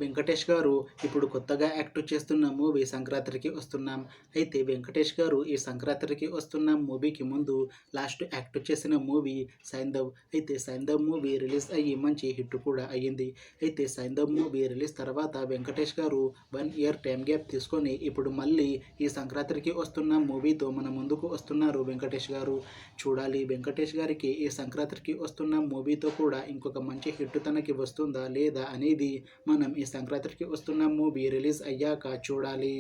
వెంకటేష్ గారు ఇప్పుడు కొత్తగా యాక్ట్ చేస్తున్న మూవీ సంక్రాంతికి వస్తున్నాం. అయితే వెంకటేష్ గారు ఈ సంక్రాంతికి వస్తున్న మూవీకి ముందు లాస్ట్ యాక్ట్ చేసిన మూవీ సైంధవ్. అయితే సైంధవ్ మూవీ రిలీజ్ అయ్యి మంచి హిట్ కూడా అయ్యింది. అయితే సైంధవ్ మూవీ రిలీజ్ తర్వాత వెంకటేష్ గారు 1 ఇయర్ టైం గ్యాప్ తీసుకొని ఇప్పుడు మళ్ళీ ఈ సంక్రాంతికి వస్తున్న మూవీతో మన ముందుకు వస్తున్నారు వెంకటేష్ గారు. చూడాలి వెంకటేష్ గారికి ఈ సంక్రాంతికి వస్తున్న మూవీతో కూడా ఇంకొక మంచి హిట్ తనకి వస్తుందా లేదా అనేది మనం ఈ సంక్రాంతికి వస్తున్న మూవీ రిలీజ్ అయ్యాక చూడాలి.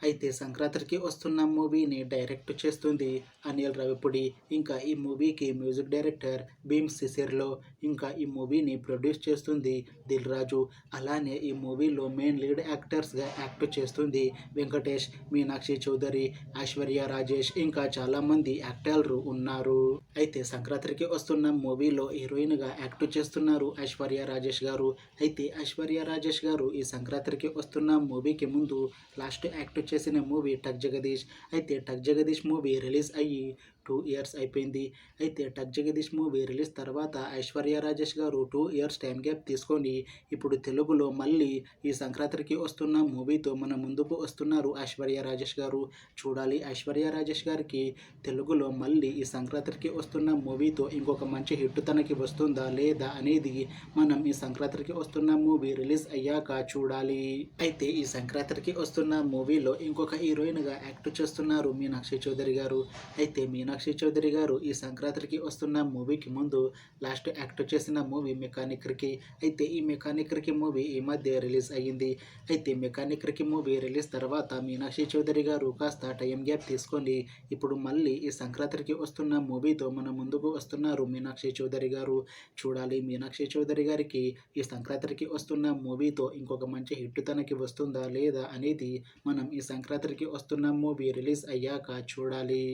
అయితే సంక్రాంతికి వస్తున్న మూవీని డైరెక్ట్ చేస్తుంది అనిల్ రావిపూడి. ఇంకా ఈ మూవీకి మ్యూజిక్ డైరెక్టర్ భీమ్ సిసిర్లో. ఇంకా ఈ మూవీని ప్రొడ్యూస్ చేస్తుంది దిల్ రాజు. అలానే ఈ మూవీలో మెయిన్ లీడ్ యాక్టర్స్గా యాక్ట్ చేస్తుంది వెంకటేష్, మీనాక్షి చౌదరి, ఐశ్వర్య రాజేష్, ఇంకా చాలామంది యాక్టర్లు ఉన్నారు. అయితే సంక్రాంతికి వస్తున్న మూవీలో హీరోయిన్గా యాక్ట్ చేస్తున్నారు ఐశ్వర్య రాజేష్ గారు. అయితే ఐశ్వర్య రాజేష్ గారు ఈ సంక్రాంతికి వస్తున్న మూవీకి ముందు లాస్ట్ యాక్ట్ చేసిన మూవీ టక్ జగదీష్. అయితే టక్ జగదీష్ మూవీ రిలీజ్ అయ్యి 2 ఇయర్స్ అయిపోయింది. అయితే టక్ జగదీష్ మూవీ రిలీజ్ తర్వాత ఐశ్వర్య రాజేష్ గారు 2 ఇయర్స్ టైం గ్యాప్ తీసుకొని ఇప్పుడు తెలుగులో మళ్ళీ ఈ సంక్రాంతికి వస్తున్న మూవీతో మన ముందుకు వస్తున్నారు ఐశ్వర్య రాజేష్ గారు. చూడాలి ఐశ్వర్య రాజేష్ గారికి తెలుగులో మళ్ళీ ఈ సంక్రాంతికి వస్తున్న మూవీతో ఇంకొక మంచి హిట్ తనకి వస్తుందా లేదా అనేది మనం ఈ సంక్రాంతికి వస్తున్న మూవీ రిలీజ్ అయ్యాక చూడాలి. అయితే ఈ సంక్రాంతికి వస్తున్న మూవీలో ఇంకొక హీరోయిన్గా యాక్ట్ చేస్తున్నారు మీనాక్షి చౌదరి గారు. అయితే మీనాక్షి చౌదరి గారు ఈ సంక్రాంతికి వస్తున్న మూవీకి ముందు లాస్ట్ యాక్ట్ చేసిన మూవీ మెకానిక్ రికీ. అయితే ఈ మెకానిక్ రికీ మూవీ ఈ మధ్య రిలీజ్ అయ్యింది. అయితే మెకానిక్ రికీ మూవీ రిలీజ్ తర్వాత మీనాక్షి చౌదరి గారు కాస్త టైం గ్యాప్ తీసుకొని ఇప్పుడు మళ్ళీ ఈ సంక్రాంతికి వస్తున్న మూవీతో మన ముందుకు వస్తున్నారు మీనాక్షి చౌదరి గారు. చూడాలి మీనాక్షి చౌదరి గారికి ఈ సంక్రాంతికి వస్తున్న మూవీతో ఇంకొక మంచి హిట్ తనకి వస్తుందా లేదా అనేది మనం ఈ సంక్రాంతికి వస్తున్న మూవీ రిలీజ్ అయ్యాక చూడాలి.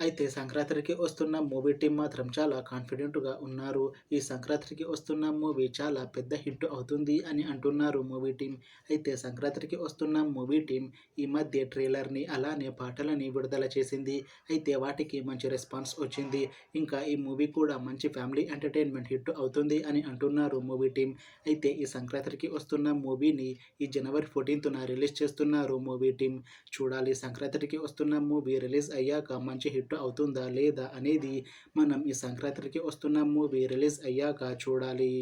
అయితే సంక్రాంతికి వస్తున్న మూవీ టీం మాత్రం చాలా కాన్ఫిడెంట్గా ఉన్నారు. ఈ సంక్రాంతికి వస్తున్న మూవీ చాలా పెద్ద హిట్ అవుతుంది అని అంటున్నారు మూవీ టీం. అయితే సంక్రాంతికి వస్తున్న మూవీ టీం ఈ మధ్య ట్రైలర్ని అలానే పాటలని విడుదల చేసింది. అయితే వాటికి మంచి రెస్పాన్స్ వచ్చింది. ఇంకా ఈ మూవీ కూడా మంచి ఫ్యామిలీ ఎంటర్టైన్మెంట్ హిట్ అవుతుంది అని అంటున్నారు మూవీ టీం. అయితే ఈ సంక్రాంతికి వస్తున్న మూవీని ఈ జనవరి 14న రిలీజ్ చేస్తున్నారు మూవీ టీం. చూడాలి సంక్రాంతికి వస్తున్న మూవీ రిలీజ్ అయ్యాక మంచి హిట్ అవుతుందా లేదా అనేది మనం ఈ సంక్రాంతికి వస్తున్న మూవీ రిలీజ్ అయ్యాక చూడాలి.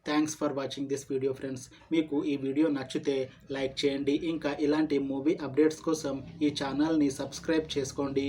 Thanks for watching this video friends. మీకు ఈ వీడియో నచ్చితే లైక్ చేయండి. ఇంకా ఇలాంటి మూవీ అప్డేట్స్ కోసం ఈ ఛానల్ని సబ్స్క్రైబ్ చేసుకోండి.